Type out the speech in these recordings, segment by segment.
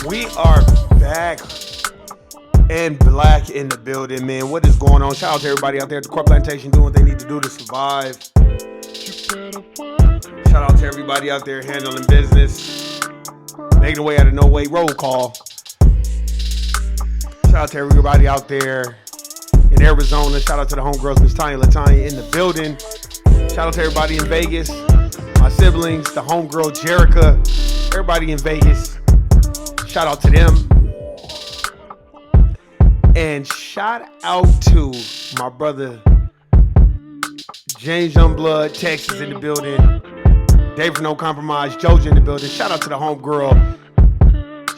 We are back and black in the building, man. What is going on? Shout out to everybody out there at the Corp Plantation doing what they need to do to survive. Shout out to everybody out there handling business, making a way out of no way. Roll call. Shout out to everybody out there in Arizona. Shout out to the homegirls, Miss Tanya Latanya in the building. Shout out to everybody in Vegas, my siblings, the homegirl Jerica, everybody in Vegas. Shout out to them. And shout out to my brother James Youngblood, Texas in the building. Dave No Compromise, Joja in the building. Shout out to the homegirl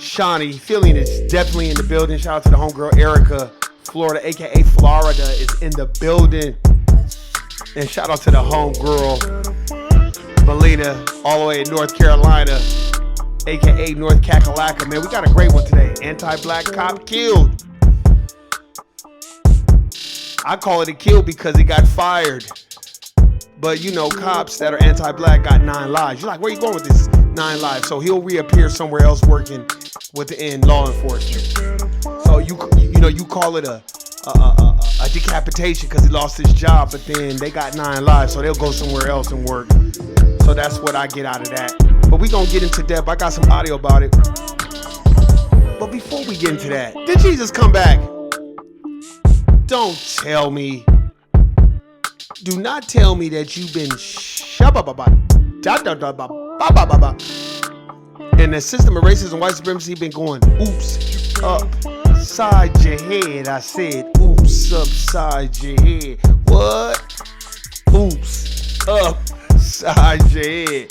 Shawnee. Feeling is definitely in the building. Shout out to the homegirl Erica, Florida, aka Florida, is in the building. And shout out to the homegirl Melina, all the way in North Carolina, aka North Kakalaka. Man, we got a great one today. Anti-black cop killed. I call it a kill because he got fired. But you know, cops that are anti-black got 9 lives. You're like, where you going with this 9 lives? So he'll reappear somewhere else working within law enforcement. So you call it a decapitation because he lost his job, but then they got 9 lives, so they'll go somewhere else and work. So that's what I get out of that. But we gonna get into depth. I got some audio about it. But before we get into that, did Jesus come back? Don't tell me. Do not tell me that you've been and the system of racism and white supremacy been going oops upside your head. I said oops upside your head. What? Oops upside your head.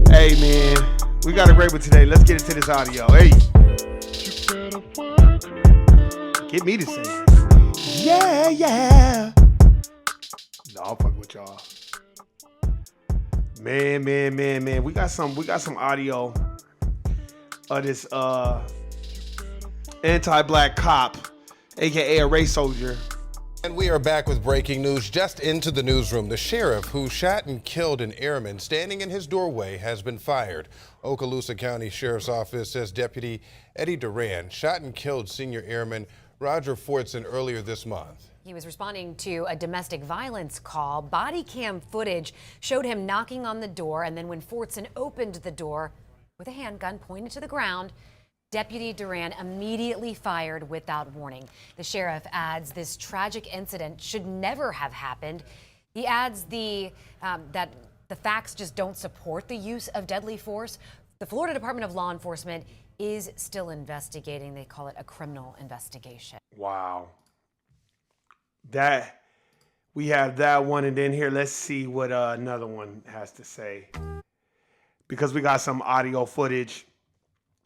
Hey man, we got a great one today. Let's get into this audio. Hey, get me to say it. Yeah. No, I'll fuck with y'all. Man. We got some audio of this anti-black cop, aka a race soldier. And we are back with breaking news just into the newsroom. The sheriff who shot and killed an airman standing in his doorway has been fired. Okaloosa County Sheriff's Office says Deputy Eddie Duran shot and killed senior airman Roger Fortson earlier this month. He was responding to a domestic violence call. Body cam footage showed him knocking on the door, and then when Fortson opened the door with a handgun pointed to the ground, Deputy Duran immediately fired without warning. The sheriff adds this tragic incident should never have happened. He adds that the facts just don't support the use of deadly force. The Florida Department of Law Enforcement is still investigating. They call it a criminal investigation. Wow. That we have that one, and then here let's see what another one has to say, because we got some audio footage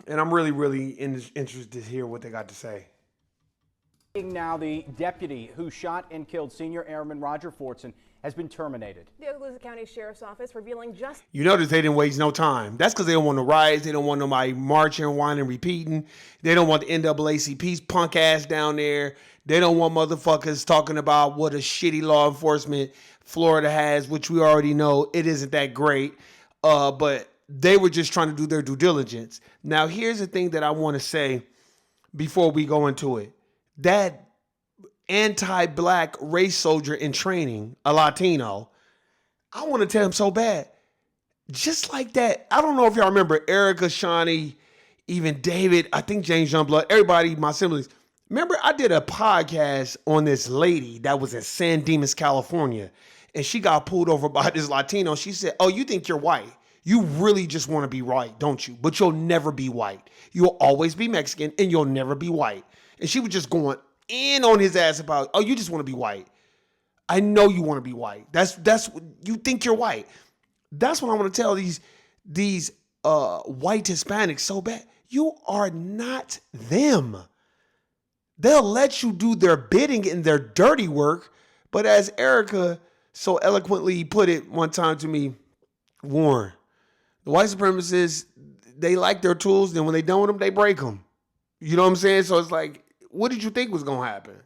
and I'm really interested to hear what they got to say. Now, the deputy who shot and killed senior airman Roger Fortson has been terminated. The Okaloosa County Sheriff's Office revealing just. You notice they didn't waste no time. That's because they don't want no riots. They don't want nobody marching, whining, repeating. They don't want the NAACP's punk ass down there. They don't want motherfuckers talking about what a shitty law enforcement Florida has, which we already know it isn't that great. But they were just trying to do their due diligence. Now, here's the thing that I want to say before we go into it. That anti-black race soldier in training, a Latino, I want to tell him so bad. Just like that. I don't know if y'all remember Erica, Shawnee, even David, I think James Youngblood, everybody, my siblings. Remember, I did a podcast on this lady that was in San Dimas, California, and she got pulled over by this Latino. She said, "Oh, you think you're white? You really just want to be white, don't you? But you'll never be white. You'll always be Mexican, and you'll never be white." And she was just going in on his ass about, "Oh, you just want to be white. I know you want to be white. That's you think you're white." That's what I want to tell these white Hispanics so bad. You are not them. They'll let you do their bidding and their dirty work. But as Erica so eloquently put it one time to me, Warren, the white supremacists, they like their tools. Then when they done with them, they break them. You know what I'm saying? So it's like, what did you think was going to happen?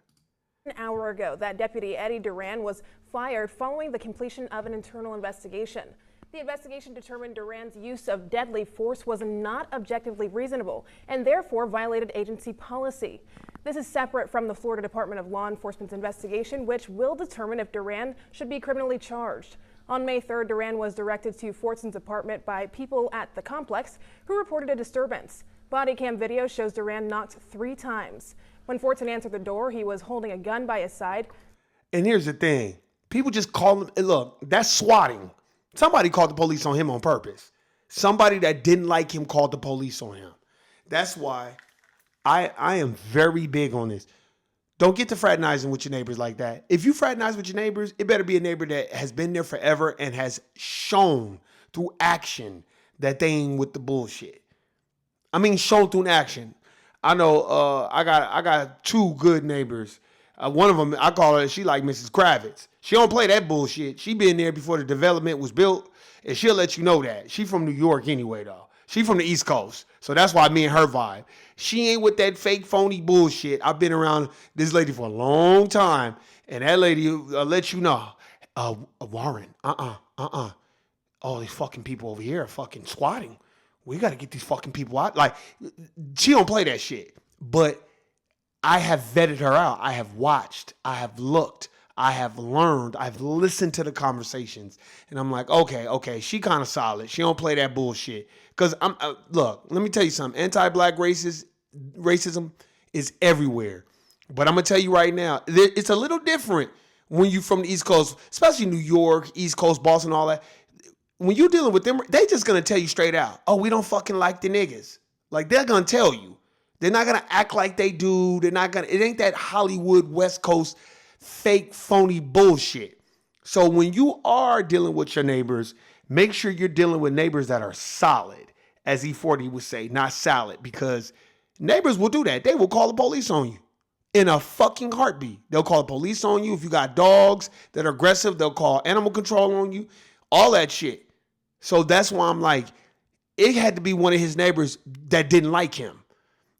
An hour ago, that deputy Eddie Duran was fired following the completion of an internal investigation. The investigation determined Duran's use of deadly force was not objectively reasonable and therefore violated agency policy. This is separate from the Florida Department of Law Enforcement's investigation, which will determine if Duran should be criminally charged. On May 3rd, Duran was directed to Fortson's apartment by people at the complex who reported a disturbance. Body cam video shows Duran knocked 3 times. When Fortson answered the door, he was holding a gun by his side. And here's the thing. People just call him, look, that's swatting. Somebody called the police on him on purpose. Somebody that didn't like him called the police on him. That's why I am very big on this. Don't get to fraternizing with your neighbors like that. If you fraternize with your neighbors, it better be a neighbor that has been there forever and has shown through action that they ain't with the bullshit. I mean, shown through action. I know I got 2 good neighbors. One of them, I call her, she like Mrs. Kravitz. She don't play that bullshit. She been there before the development was built, and she'll let you know that. She from New York anyway, though. She from the East Coast, so that's why me and her vibe. She ain't with that fake, phony bullshit. I've been around this lady for a long time, and that lady will let you know, Warren, all these fucking people over here are fucking squatting. We got to get these fucking people out. Like, she don't play that shit, but I have vetted her out. I have watched. I have looked. I have learned. I've listened to the conversations. And I'm like, okay, she kind of solid. She don't play that bullshit. Because, look, let me tell you something. Anti-black racism is everywhere. But I'm going to tell you right now, it's a little different when you're from the East Coast, especially New York, East Coast, Boston, all that. When you're dealing with them, they just going to tell you straight out, "Oh, we don't fucking like the niggas." Like, they're going to tell you. They're not going to act like they do. They're not going to, it ain't that Hollywood West Coast fake, phony bullshit. So when you are dealing with your neighbors, make sure you're dealing with neighbors that are solid, as E40 would say, not salad, because neighbors will do that. They will call the police on you in a fucking heartbeat. They'll call the police on you. If you got dogs that are aggressive, they'll call animal control on you, all that shit. So that's why I'm like, it had to be one of his neighbors that didn't like him.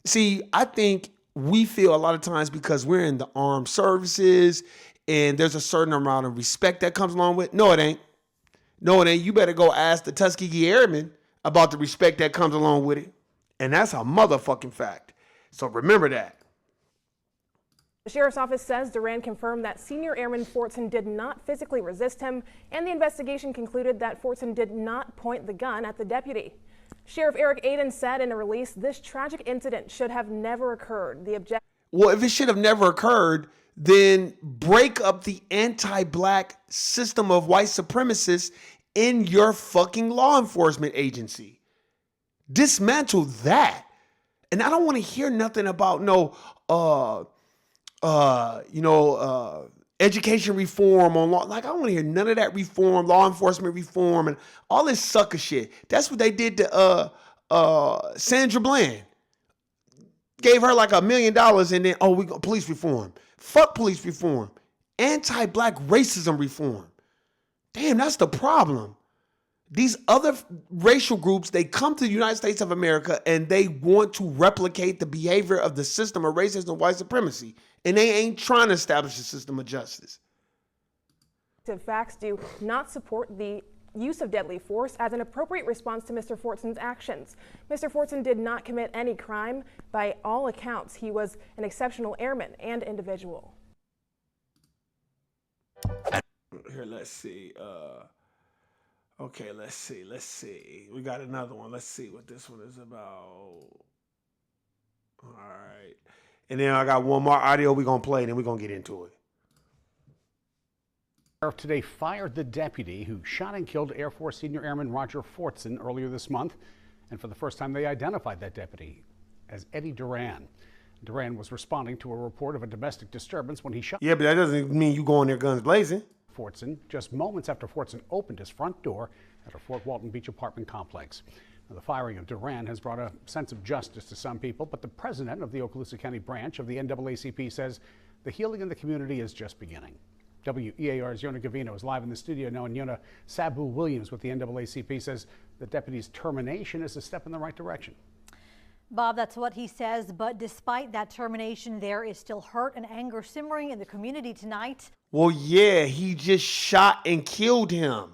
See, I think we feel a lot of times because we're in the armed services and there's a certain amount of respect that comes along with. No, it ain't. No, it ain't. You better go ask the Tuskegee Airmen about the respect that comes along with it. And that's a motherfucking fact. So remember that. The Sheriff's Office says Duran confirmed that Senior Airman Fortson did not physically resist him, and the investigation concluded that Fortson did not point the gun at the deputy. Sheriff Eric Aiden said in a release, this tragic incident should have never occurred. Well, if it should have never occurred, then break up the anti-black system of white supremacists in your fucking law enforcement agency. Dismantle that. And I don't want to hear nothing about education reform on law. Like, I don't want to hear none of that reform, law enforcement reform, and all this sucker shit. That's what they did to Sandra Bland. gave her like $1 million and then, oh, we go police reform. Fuck police reform. Anti-black racism reform. Damn, that's the problem. These other racial groups, they come to the United States of America and they want to replicate the behavior of the system of racism and white supremacy. And they ain't trying to establish a system of justice. Facts do not support the use of deadly force as an appropriate response to Mr. Fortson's actions. Mr. Fortson did not commit any crime. By all accounts, he was an exceptional airman and individual. Here, let's see. Okay, let's see. We got another one. Let's see what this one is about. All right. And then I got one more audio we're going to play, and then we're going to get into it. Sheriff today fired the deputy who shot and killed Air Force Senior Airman Roger Fortson earlier this month. And for the first time, they identified that deputy as Eddie Duran. Duran was responding to a report of a domestic disturbance when he shot. Yeah, but that doesn't mean you go in there guns blazing. Fortson just moments after Fortson opened his front door at a Fort Walton Beach apartment complex. Now, the firing of Duran has brought a sense of justice to some people, but the president of the Okaloosa County branch of the NAACP says the healing in the community is just beginning. WEAR's Yona Gavino is live in the studio now, and Yona, Sabu Williams with the NAACP says the deputy's termination is a step in the right direction. Bob, that's what he says, but despite that termination, there is still hurt and anger simmering in the community tonight. Well, yeah, he just shot and killed him.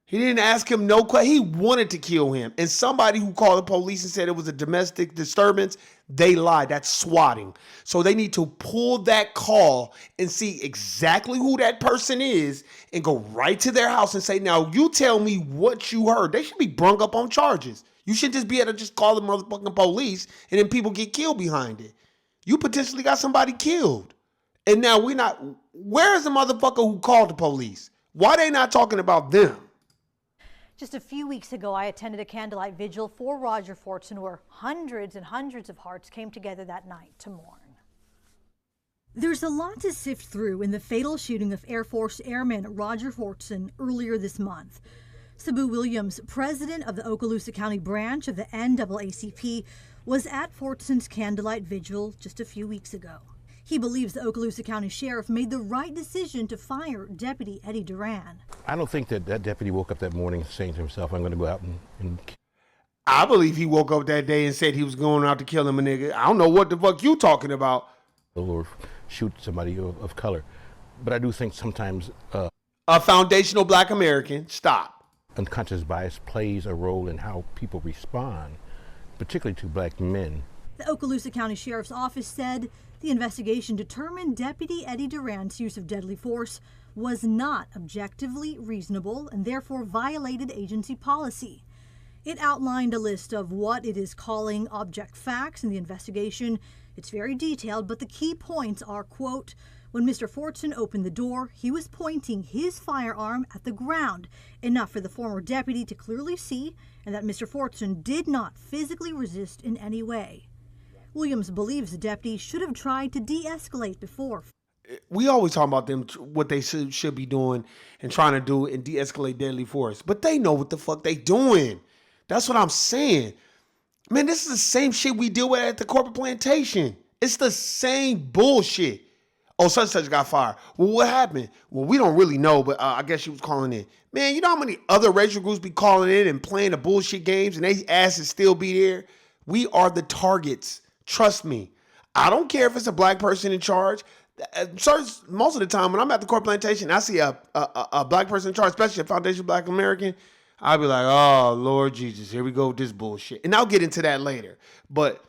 He didn't ask him no question. He wanted to kill him. And somebody who called the police and said it was a domestic disturbance, they lied. That's swatting. So they need to pull that call and see exactly who that person is and go right to their house and say, now you tell me what you heard. They should be brung up on charges. You should just be able to just call the motherfucking police and then people get killed behind it. You potentially got somebody killed. And now where is the motherfucker who called the police? Why they not talking about them? Just a few weeks ago, I attended a candlelight vigil for Roger Fortson where hundreds and hundreds of hearts came together that night to mourn. There's a lot to sift through in the fatal shooting of Air Force Airman Roger Fortson earlier this month. Sabu Williams, president of the Okaloosa County branch of the NAACP, was at Fortson's candlelight vigil just a few weeks ago. He believes the Okaloosa County Sheriff made the right decision to fire Deputy Eddie Duran. I don't think that deputy woke up that morning saying to himself, I'm going to go out and... I believe he woke up that day and said he was going out to kill him a nigga. I don't know what the fuck you talking about. Or shoot somebody of color. But I do think sometimes... a foundational black American, stop. Unconscious bias plays a role in how people respond, particularly to black men. The Okaloosa County Sheriff's Office said the investigation determined Deputy Eddie Duran's use of deadly force was not objectively reasonable and therefore violated agency policy. It outlined a list of what it is calling object facts in the investigation. It's very detailed, but the key points are, quote, when Mr. Fortson opened the door, he was pointing his firearm at the ground, enough for the former deputy to clearly see, and that Mr. Fortson did not physically resist in any way. Williams believes the deputy should have tried to de-escalate before. We always talk about them, what they should be doing and trying to do and de-escalate deadly force. But they know what the fuck they doing. That's what I'm saying. Man, this is the same shit we deal with at the corporate plantation. It's the same bullshit. Oh, such and such got fired. Well, what happened? Well, we don't really know, but I guess she was calling in. Man, you know how many other racial groups be calling in and playing the bullshit games and they asses still be there? We are the targets. Trust me. I don't care if it's a black person in charge. Most of the time when I'm at the corporate plantation, I see a black person in charge, especially a foundational black American, I'll be like, oh, Lord Jesus, here we go with this bullshit. And I'll get into that later. But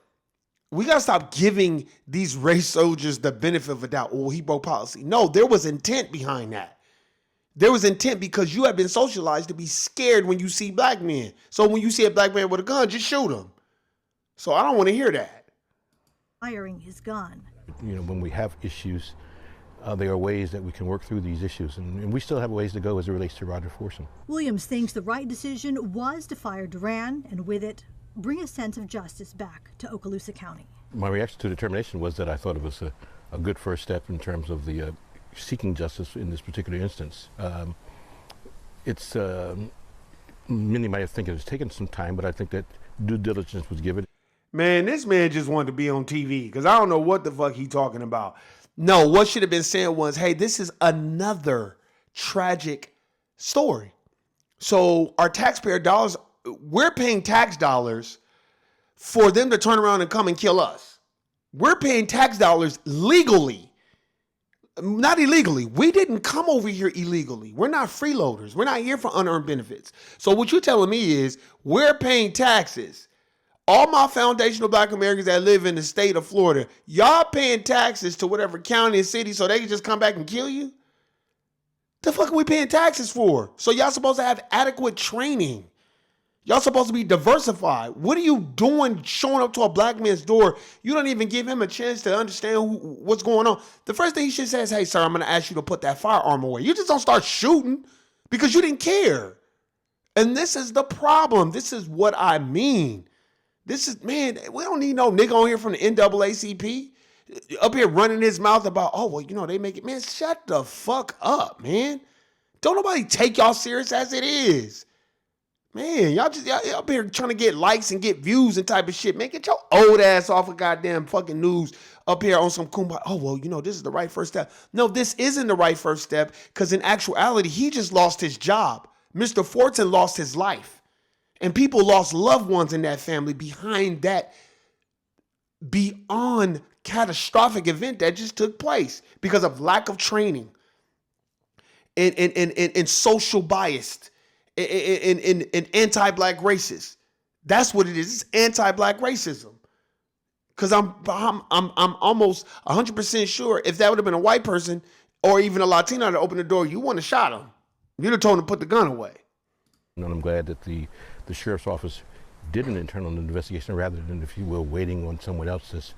we got to stop giving these race soldiers the benefit of a doubt. Oh, he broke policy. No, there was intent behind that. There was intent because you have been socialized to be scared when you see black men. So when you see a black man with a gun, just shoot him. So I don't want to hear that. Firing his gun. You know, when we have issues, there are ways that we can work through these issues. And we still have ways to go as it relates to Roger Fortson. Williams thinks the right decision was to fire Duran and with it, bring a sense of justice back to Okaloosa County. My reaction to the termination was that I thought it was a good first step in terms of the seeking justice in this particular instance. Many might think it has taken some time, but I think that due diligence was given. Man, this man just wanted to be on TV because I don't know what the fuck he talking about. No, what should have been said was, hey, this is another tragic story. So our taxpayer dollars, we're paying tax dollars for them to turn around and come and kill us. We're paying tax dollars legally, not illegally. We didn't come over here illegally. We're not freeloaders. We're not here for unearned benefits. So what you're telling me is we're paying taxes. All my foundational Black Americans that live in the state of Florida, y'all paying taxes to whatever county and city so they can just come back and kill you? The fuck are we paying taxes for? So y'all supposed to have adequate training. Y'all supposed to be diversified. What are you doing showing up to a black man's door? You don't even give him a chance to understand what's going on. The first thing he should say is, hey, sir, I'm going to ask you to put that firearm away. You just don't start shooting because you didn't care. And this is the problem. This is what I mean. This is, man, we don't need no nigga on here from the NAACP up here running his mouth about, oh, well, you know, they make it. Man, shut the fuck up, man. Don't nobody take y'all serious as it is. Man, y'all up here trying to get likes and get views and type of shit. Man, get your old ass off of goddamn fucking news up here on some kumbaya. Oh, well, you know, this is the right first step. No, this isn't the right first step because in actuality, he just lost his job. Mr. Fortson lost his life. And people lost loved ones in that family behind that beyond catastrophic event that just took place because of lack of training and social bias and anti-black racist. That's what it is. It's anti-black racism. Because I'm almost 100% sure if that would have been a white person or even a Latino that opened the door, you wouldn't have shot him. You'd have told him to put the gun away. And I'm glad that the sheriff's office did an internal investigation rather than, if you will, waiting on someone else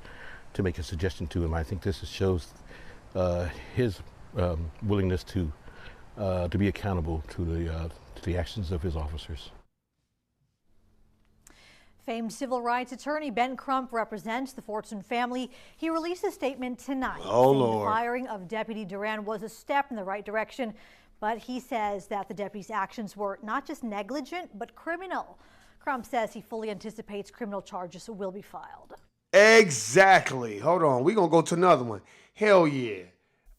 to make a suggestion to him. I think this shows his willingness to be accountable to the actions of his officers. Famed civil rights attorney Ben Crump represents the Fortson family. He released a statement tonight saying the firing of Deputy Duran was a step in the right direction, but he says that the deputy's actions were not just negligent, but criminal. Crump says he fully anticipates criminal charges will be filed. Exactly. Hold on. We're going to go to another one. Hell yeah.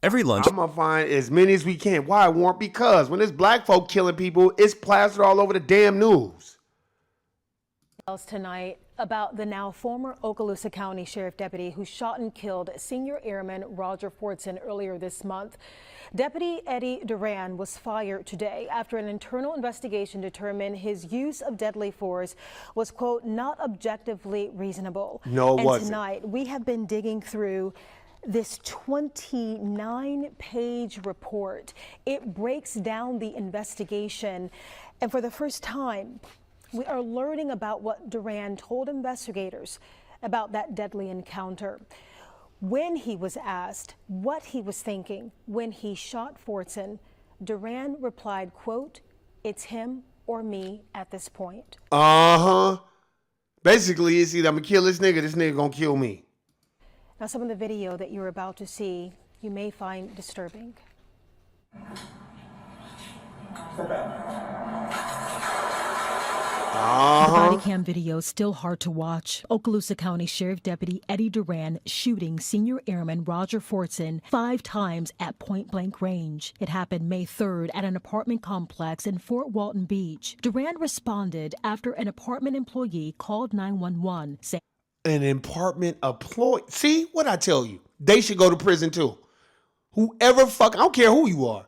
Every lunch. I'm going to find as many as we can. Why, Warren? Because when there's black folk killing people, it's plastered all over the damn news. Tonight about the now former Okaloosa County Sheriff Deputy who shot and killed Senior Airman Roger Fortson earlier this month. Deputy Eddie Duran was fired today after an internal investigation determined his use of deadly force was, quote, not objectively reasonable. No, it wasn't. And tonight we have been digging through this 29-page report. It breaks down the investigation, and for the first time, we are learning about what Duran told investigators about that deadly encounter. When he was asked what he was thinking when he shot Fortson, Duran replied, quote, it's him or me at this point. Basically, it's either I'm gonna kill this nigga gonna kill me. Now, some of the video that you're about to see, you may find disturbing. The body cam video is still hard to watch. Okaloosa County Sheriff Deputy Eddie Duran shooting Senior Airman Roger Fortson 5 times at point-blank range. It happened May 3rd at an apartment complex in Fort Walton Beach. Duran responded after an apartment employee called 911 saying, an apartment employee. See what I tell you? They should go to prison too. Whoever I don't care who you are.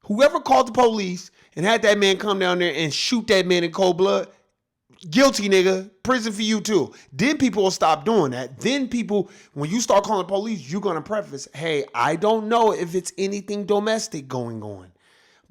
Whoever called the police and had that man come down there and shoot that man in cold blood, guilty, nigga. Prison for you too. Then people will stop doing that. Then people, when you start calling the police, you're going to preface, hey, I don't know if it's anything domestic going on,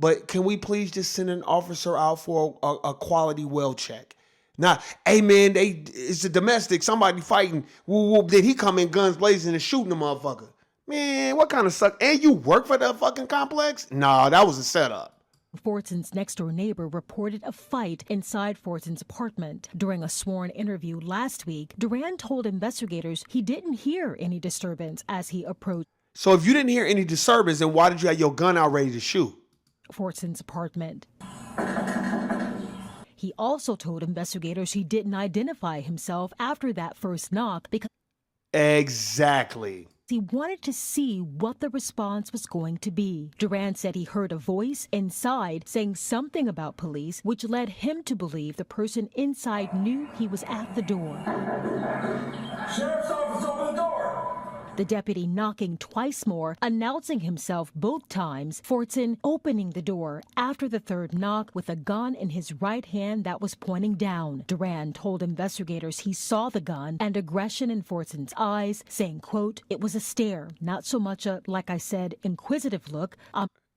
but can we please just send an officer out for a quality well check? Now, hey man, it's a domestic, somebody fighting, whoop, whoop, then he come in guns blazing and shooting the motherfucker. Man, what kind of suck? And you work for that fucking complex? Nah, that was a setup. Fortson's next-door neighbor reported a fight inside Fortson's apartment. During a sworn interview last week, Duran told investigators he didn't hear any disturbance as he approached. So if you didn't hear any disturbance, then why did you have your gun out ready to shoot? Fortson's apartment. He also told investigators he didn't identify himself after that first knock because Exactly. he wanted to see what the response was going to be. Duran said he heard a voice inside saying something about police, which led him to believe the person inside knew he was at the door. Sheriff's office, open the door! The deputy knocking twice more, announcing himself both times, Fortson opening the door after the third knock with a gun in his right hand that was pointing down. Duran told investigators he saw the gun and aggression in Fortson's eyes, saying, quote, "It was a stare, not so much a, like I said, inquisitive look."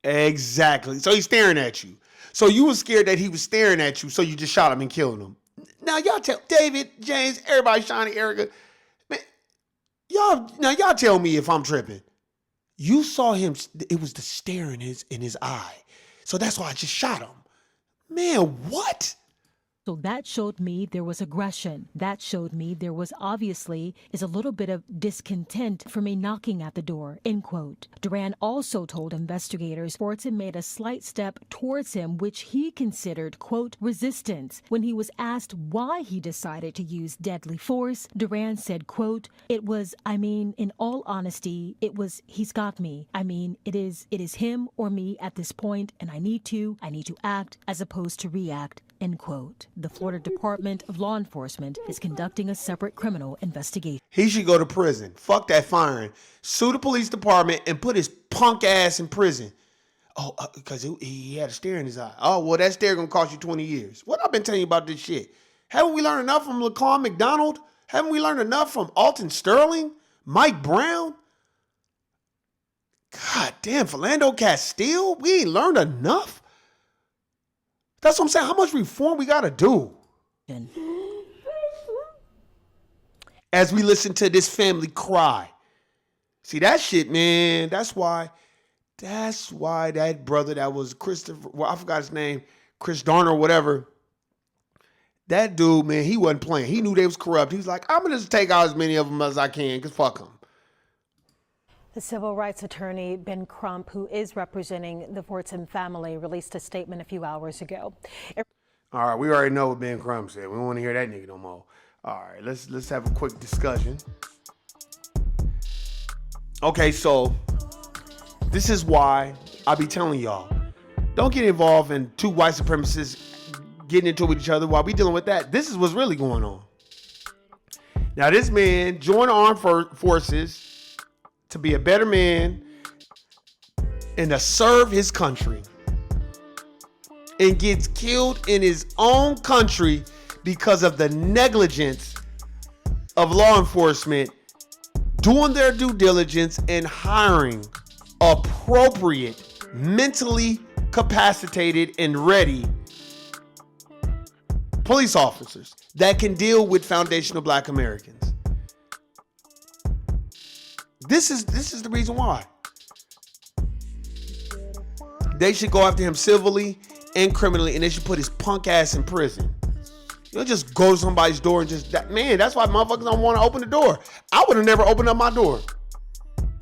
Exactly. So he's staring at you. So you were scared that he was staring at you, so you just shot him and killed him. Now y'all tell David, James, everybody, Shawnee, Erica, man, y'all tell me if I'm tripping. You saw him, it was the stare in his eye. So that's why I just shot him. Man, what? So that showed me there was aggression. That showed me there was obviously is a little bit of discontent for me knocking at the door, end quote. Duran also told investigators Fortson made a slight step towards him, which he considered, quote, resistance. When he was asked why he decided to use deadly force, Duran said, quote, "It was, in all honesty, it was, he's got me. It is him or me at this point, and I need to act as opposed to react." End quote. The Florida Department of Law Enforcement is conducting a separate criminal investigation. He should go to prison. Fuck that firing. Sue the police department and put his punk ass in prison. Oh, because he had a stare in his eye. Oh, well, that stare gonna cost you 20 years. What I've been telling you about this shit? Haven't we learned enough from Laquan McDonald? Haven't we learned enough from Alton Sterling? Mike Brown? God damn, Philando Castile? We ain't learned enough? That's what I'm saying. How much reform we gotta do? As we listen to this family cry. See that shit, man. That's why that brother that was Christopher, well, I forgot his name, Chris Darner or whatever. That dude, man, he wasn't playing. He knew they was corrupt. He was like, I'm gonna just take out as many of them as I can, because fuck them. The civil rights attorney, Ben Crump, who is representing the Fortson family, released a statement a few hours ago. All right, we already know what Ben Crump said. We don't want to hear that nigga no more. All right, let's have a quick discussion. Okay, so this is why I be telling y'all, don't get involved in two white supremacists getting into it with each other while we dealing with that. This is what's really going on. Now, this man joined the armed forces to be a better man and to serve his country, and gets killed in his own country because of the negligence of law enforcement doing their due diligence and hiring appropriate, mentally capacitated and ready police officers that can deal with foundational Black Americans. This is the reason why. They should go after him civilly and criminally, and they should put his punk ass in prison. You don't just go to somebody's door and just, that's why motherfuckers don't want to open the door. I would have never opened up my door.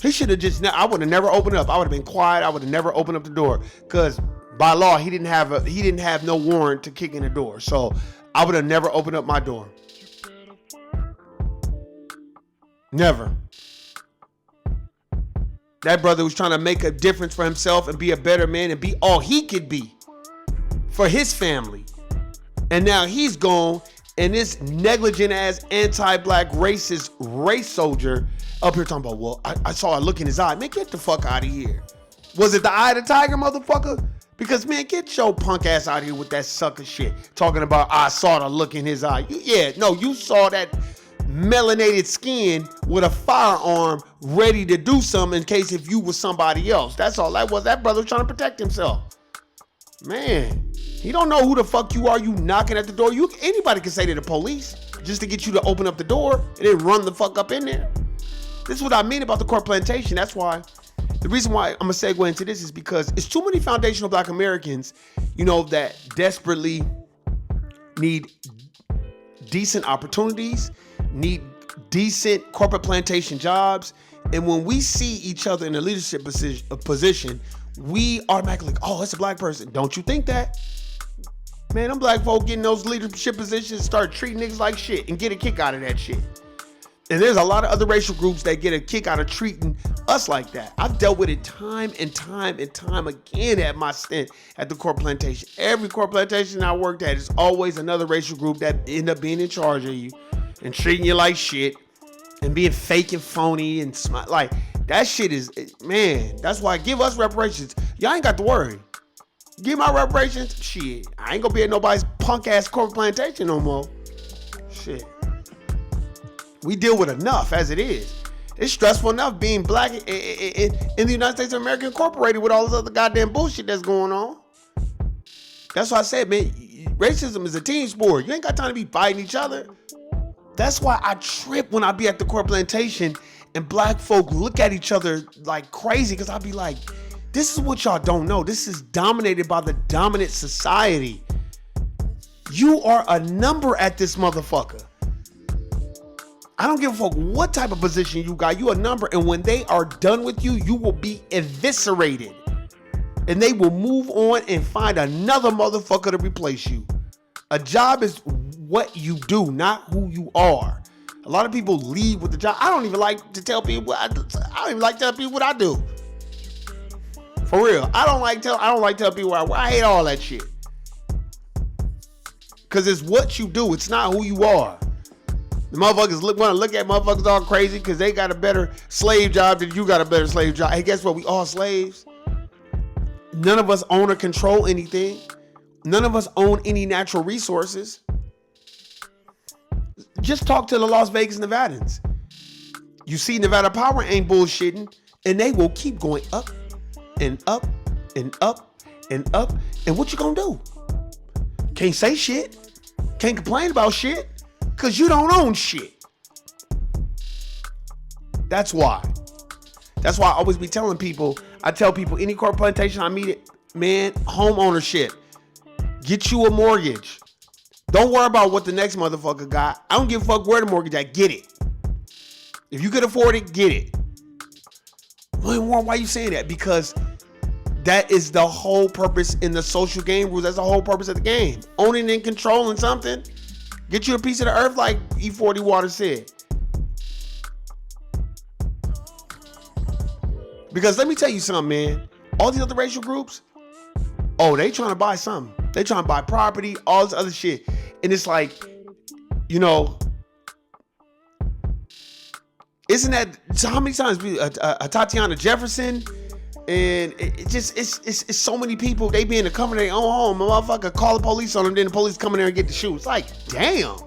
He should have just, I would have never opened up. I would have been quiet. I would have never opened up the door, because by law, he didn't have no warrant to kick in the door. So I would have never opened up my door. Never. That brother was trying to make a difference for himself and be a better man and be all he could be for his family. And now he's gone, and this negligent ass anti-Black racist race soldier up here talking about, well, I saw a look in his eye. Man, get the fuck out of here. Was it the eye of the tiger, motherfucker? Because, man, get your punk ass out of here with that sucker shit. Talking about, I saw the look in his eye. You saw that melanated skin with a firearm ready to do something in case if you was somebody else. That's all that was. That brother was trying to protect himself. Man, he don't know who the fuck you are. You knocking at the door. Anybody can say to the police just to get you to open up the door and then run the fuck up in there. This is what I mean about the court plantation. That's why the reason why I'm gonna segue into this is because it's too many foundational Black Americans, that desperately need decent opportunities, need decent corporate plantation jobs. And when we see each other in a leadership position, we automatically, oh, it's a Black person. Don't you think that? Man, them black folk getting those leadership positions start treating niggas like shit and get a kick out of that shit. And there's a lot of other racial groups that get a kick out of treating us like that. I've dealt with it time and time and time again at my stint at the corn plantation. Every corn plantation I worked at is always another racial group that end up being in charge of you and treating you like shit and being fake and phony and like that shit is, man, that's why give us reparations. Y'all ain't got to worry. Give my reparations, shit. I ain't gonna be at nobody's punk ass corn plantation no more. Shit. We deal with enough as it is. It's stressful enough being black in the United States of America Incorporated with all this other goddamn bullshit that's going on. That's why I said, man, racism is a team sport. You ain't got time to be fighting each other. That's why I trip when I be at the corn plantation and black folk look at each other like crazy, because I'll be like, this is what y'all don't know. This is dominated by the dominant society. You are a number at this motherfucker. I don't give a fuck what type of position you got. You a number, and when they are done with you, you will be eviscerated. And they will move on and find another motherfucker to replace you. A job is what you do, not who you are. A lot of people leave with the job. I don't even like to tell people what I do. I don't even like telling people what I do. For real. I don't like telling people what I hate all that shit. Cause it's what you do. It's not who you are. The motherfuckers want to look at motherfuckers all crazy because they got a better slave job than you got a better slave job. Hey, guess what? We all slaves. None of us own or control anything. None of us own any natural resources. Just talk to the Las Vegas Nevadans. You see, Nevada Power ain't bullshitting, and they will keep going up and up and up and up. And what you gonna do? Can't say shit. Can't complain about shit. Because you don't own shit. That's why. That's why I always be telling people, I tell people, any corn plantation I meet, man, home ownership. Get you a mortgage. Don't worry about what the next motherfucker got. I don't give a fuck where the mortgage at. Get it. If you could afford it, get it. Why are you saying that? Because that is the whole purpose in the social game rules. That's the whole purpose of the game. Owning and controlling something. Get you a piece of the earth, like E40 Water said. Because let me tell you something, man. All these other racial groups, oh, they trying to buy something. They trying to buy property, all this other shit. And it's like, you know, isn't that, so how many times Tatiana Jefferson, and it's so many people, they be in the comfort of their own home. A motherfucker call the police on them, then the police come in there and get the shoe. It's like, damn.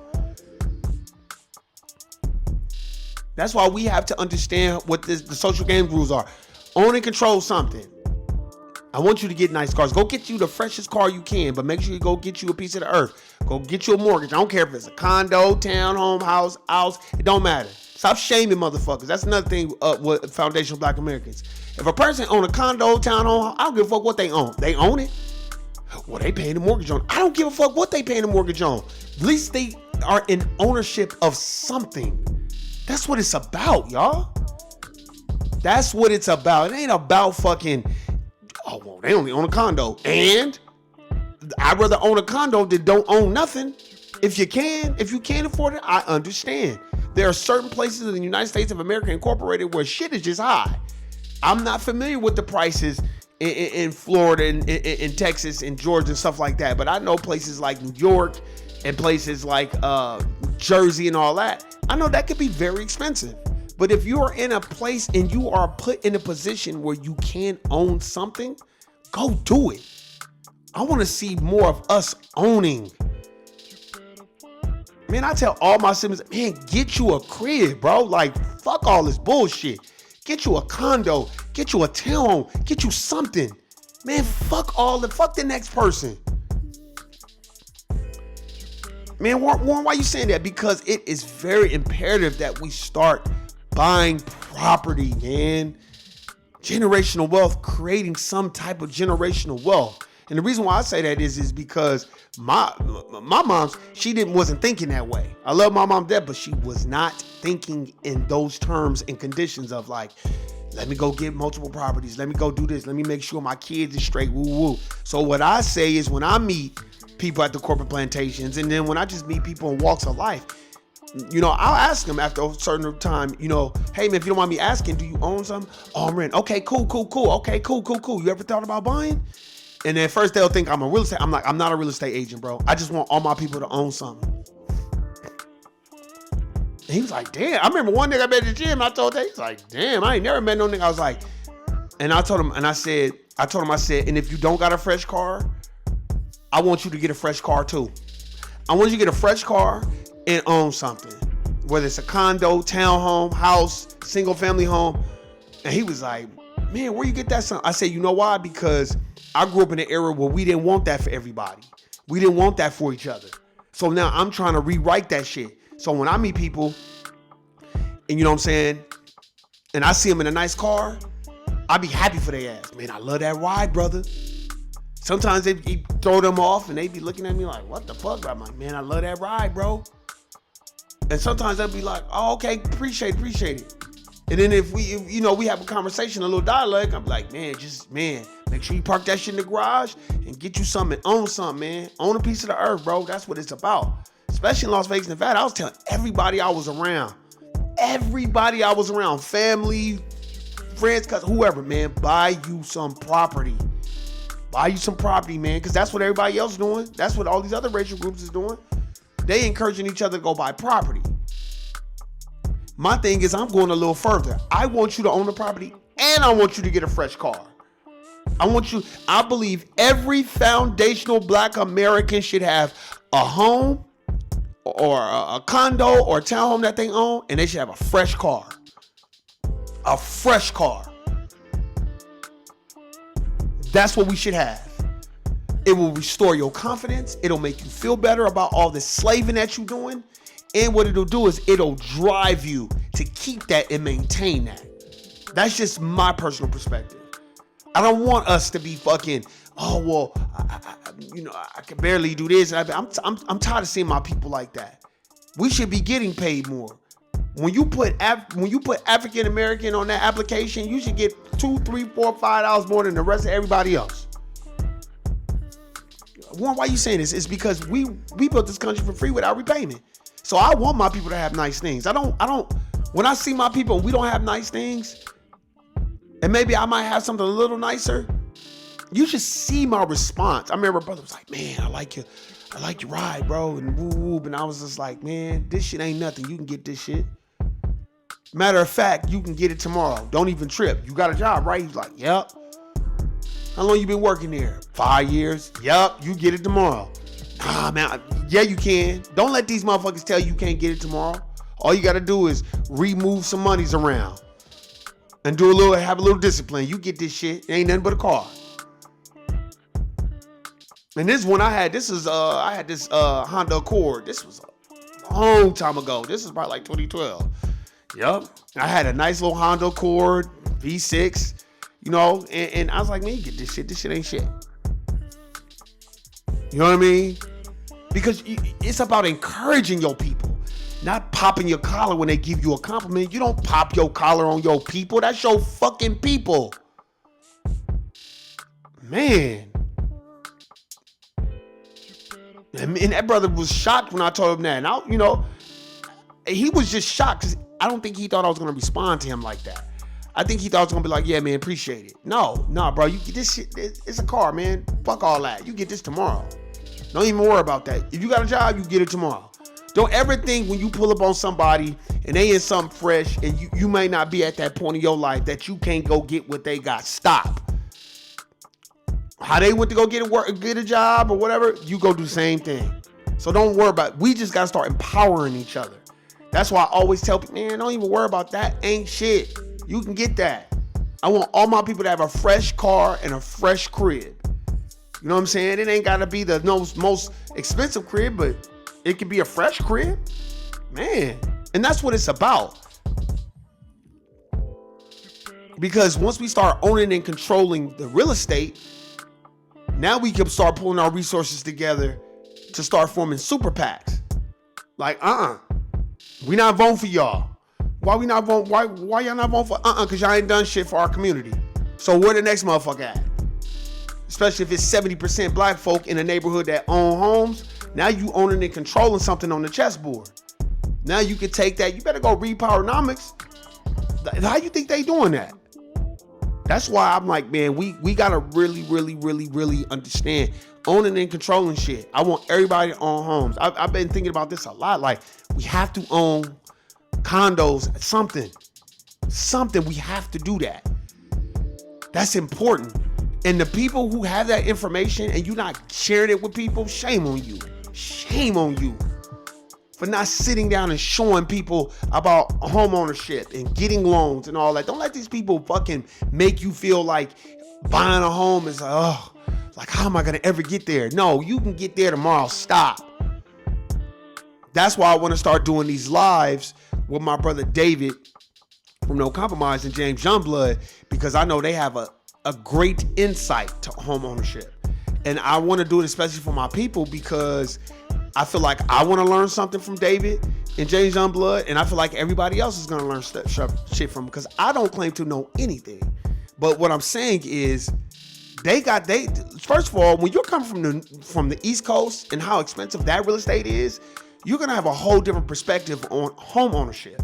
That's why we have to understand what the social game rules are. Own and control something. I want you to get nice cars. Go get you the freshest car you can, but make sure you go get you a piece of the earth. Go get you a mortgage. I don't care if it's a condo, townhome, house. It don't matter. Stop shaming motherfuckers. That's another thing with Foundational Black Americans. If a person own a condo, townhome, I don't give a fuck what they own. They own it. Well, they paying the mortgage on. I don't give a fuck what they paying the mortgage on. At least they are in ownership of something. That's what it's about, y'all. That's what it's about. It ain't about fucking, oh, well, they only own a condo. And I'd rather own a condo than don't own nothing. If you can't afford it, I understand. There are certain places in the United States of America Incorporated where shit is just high. I'm not familiar with the prices in Florida and in Texas and Georgia and stuff like that. But I know places like New York and places like Jersey and all that. I know that could be very expensive. But if you are in a place and you are put in a position where you can own something, go do it. I want to see more of us owning. Man, I tell all my siblings, man, get you a crib, bro. Like, fuck all this bullshit. Get you a condo. Get you a townhome. Get you something. Man, fuck the next person. Man, Warren, why you saying that? Because it is very imperative that we start buying property, man. Generational wealth, creating some type of generational wealth. And the reason why I say that is because my mom, she wasn't thinking that way. I love my mom to death, but she was not thinking in those terms and conditions of like, let me go get multiple properties. Let me go do this. Let me make sure my kids are straight. Woo woo. So what I say is when I meet people at the corporate plantations. And then when I just meet people in walks of life, you know, I'll ask them after a certain time, you know, hey man, if you don't mind me asking, do you own something? Oh, I'm renting. Okay, cool. Okay, cool. You ever thought about buying? And then first they'll think I'm a real estate. I'm like, I'm not a real estate agent, bro. I just want all my people to own something. And he was like, damn. I remember one nigga I met at the gym. I told him, he's like, damn, I ain't never met no nigga. I was like, and I told him, I said, and if you don't got a fresh car, I want you to get a fresh car too. I want you to get a fresh car and own something, whether it's a condo, townhome, house, single family home. And he was like, man, where you get that something? I said, you know why? Because I grew up in an era where we didn't want that for everybody. We didn't want that for each other. So now I'm trying to rewrite that shit. So when I meet people, and you know what I'm saying, and I see them in a nice car, I be happy for their ass. Man, I love that ride, brother. Sometimes they throw them off and they be looking at me like, what the fuck? I'm like, man, I love that ride, bro. And sometimes they'll be like, oh, okay, appreciate it. And then if we have a conversation, a little dialogue, I'm like, man, make sure you park that shit in the garage and get you something, own something, man. Own a piece of the earth, bro. That's what it's about. Especially in Las Vegas, Nevada. I was telling everybody I was around, family, friends, cousins, whoever, man, buy you some property. Buy you some property, man, because that's what everybody else is doing. That's what all these other racial groups is doing. They encouraging each other to go buy property. My thing is I'm going a little further. I want you to own the property and I want you to get a fresh car. I believe every foundational Black American should have a home or a condo or a townhome that they own, and they should have a fresh car. A fresh car. That's what we should have. It will restore your confidence. It'll make you feel better about all the slaving that you're doing. And what it'll do is it'll drive you to keep that and maintain that. That's just my personal perspective. I don't want us to be fucking, oh, well, I can barely do this. I'm tired of seeing my people like that. We should be getting paid more. When you put African American on that application, you should get $2, $3, $4, $5 more than the rest of everybody else. Why are you saying this? It's because we built this country for free without repayment. So I want my people to have nice things. I don't. When I see my people and we don't have nice things, and maybe I might have something a little nicer, you should see my response. I remember a brother was like, man, I like your ride, bro, and woo. And I was just like, man, this shit ain't nothing. You can get this shit. Matter of fact, you can get it tomorrow. Don't even trip. You got a job, right? He's like, yep. How long you been working there? 5 years. Yep, you get it tomorrow. Ah, man, yeah, you can. Don't let these motherfuckers tell you can't get it tomorrow. All you gotta do is remove some monies around and have a little discipline. You get this shit. It ain't nothing but a car. And this one I had this Honda Accord. This was a long time ago. This is probably like 2012. Yep. I had a nice little Honda Accord V6. And I was like, man, you get this shit. This shit ain't shit. You know what I mean? Because it's about encouraging your people, not popping your collar when they give you a compliment. You don't pop your collar on your people. That's your fucking people. Man. And that brother was shocked when I told him that. And he was just shocked because I don't think he thought I was going to respond to him like that. I think he thought I was going to be like, yeah, man, appreciate it. No, bro, you get this shit. It's a car, man. Fuck all that. You get this tomorrow. Don't even worry about that. If you got a job, you get it tomorrow. Don't ever think when you pull up on somebody and they in something fresh and you may not be at that point in your life that you can't go get what they got. Stop. How they went to go get a job or whatever, you go do the same thing. So don't worry about it. We just got to start empowering each other. That's why I always tell people, man, don't even worry about that. Ain't shit. You can get that. I want all my people to have a fresh car and a fresh crib. You know what I'm saying? It ain't got to be the most expensive crib, but it could be a fresh crib. Man. And that's what it's about. Because once we start owning and controlling the real estate, now we can start pulling our resources together to start forming super PACs. Like, we not voting for y'all. Why we not voting? Why y'all not voting for? Because y'all ain't done shit for our community. So where the next motherfucker at? especially if it's 70% black folk in a neighborhood that own homes. Now you owning and controlling something on the chessboard. Now you can take that. You better go read Powernomics. How you think they doing that? That's why I'm like, man, we gotta really understand owning and controlling shit. I want everybody to own homes. I've been thinking about this a lot. Like, we have to own condos, something. We have to do that. That's important. And the people who have that information and you not sharing it with people, shame on you. Shame on you for not sitting down and showing people about home ownership and getting loans and all that. Don't let these people fucking make you feel like buying a home is like, how am I gonna ever get there? No, you can get there tomorrow. Stop. That's why I want to start doing these lives with my brother David from No Compromise and James Youngblood, because I know they have a great insight to home ownership. And I want to do it especially for my people, because I feel like I want to learn something from David and James Youngblood, and I feel like everybody else is going to learn shit from them, because I don't claim to know anything. But what I'm saying is, first of all, when you're coming from the East Coast and how expensive that real estate is, you're going to have a whole different perspective on home ownership.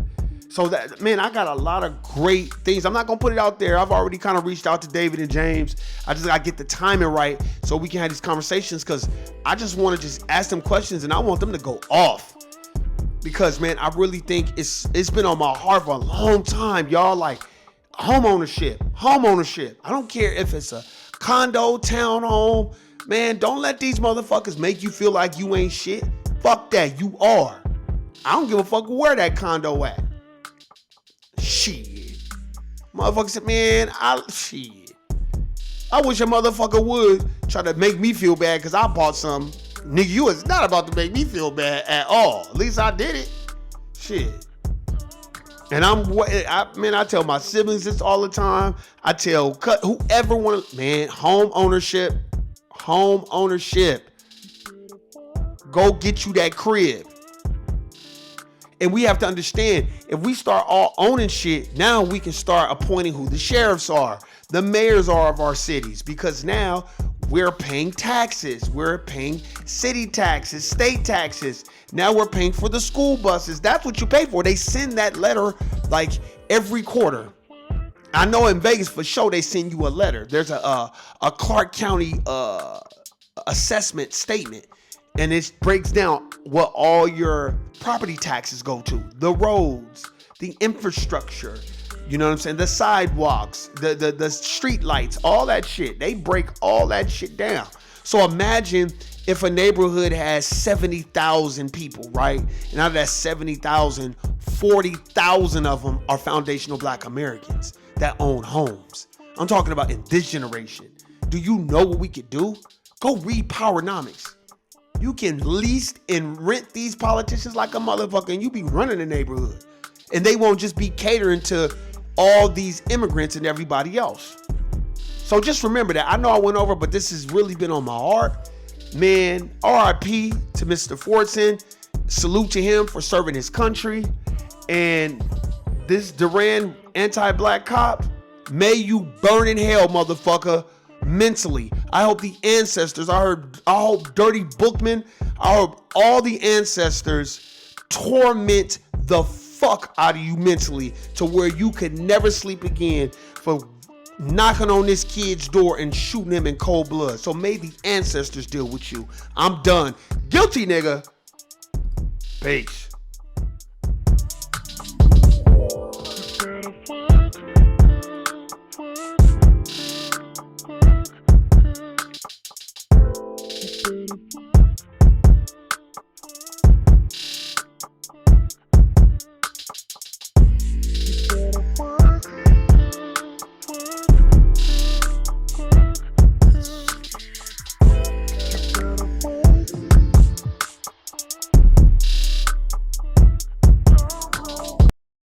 So that, man, I got a lot of great things. I'm not going to put it out there. I've already kind of reached out to David and James. I just got to get the timing right so we can have these conversations, because I just want to just ask them questions and I want them to go off. Because, man, I really think it's been on my heart for a long time, y'all. Like, home ownership. I don't care if it's a condo, townhome. Man, don't let these motherfuckers make you feel like you ain't shit. Fuck that, you are. I don't give a fuck where that condo at. Shit. Motherfucker said, man, I wish a motherfucker would try to make me feel bad because I bought something. Nigga, you was not about to make me feel bad at all. At least I did it. Shit. And I tell my siblings this all the time. I tell whoever want, man, home ownership. Go get you that crib. And we have to understand, if we start all owning shit, now we can start appointing who the sheriffs are, the mayors are of our cities, because now we're paying taxes. We're paying city taxes, state taxes. Now we're paying for the school buses. That's what you pay for. They send that letter like every quarter. I know in Vegas for sure they send you a letter. There's a Clark County assessment statement, and it breaks down what all your property taxes go to, the roads, the infrastructure, you know what I'm saying, the sidewalks, the street lights, all that shit. They break all that shit down. So imagine if a neighborhood has 70,000 people, right? And out of that 70,000, 40,000 of them are foundational Black Americans that own homes. I'm talking about in this generation. Do you know what we could do? Go read Powernomics. You can lease and rent these politicians like a motherfucker, and you be running the neighborhood. And they won't just be catering to all these immigrants and everybody else. So just remember that. I know I went over, but this has really been on my heart. Man, RIP to Mr. Fortson. Salute to him for serving his country. And this Duran anti-black cop, may you burn in hell, motherfucker. Mentally, I hope the ancestors, I hope Dirty Bookman, I hope all the ancestors torment the fuck out of you mentally to where you could never sleep again for knocking on this kid's door and shooting him in cold blood. So may the ancestors deal with you. I'm done. Guilty, nigga. Peace. Beautiful.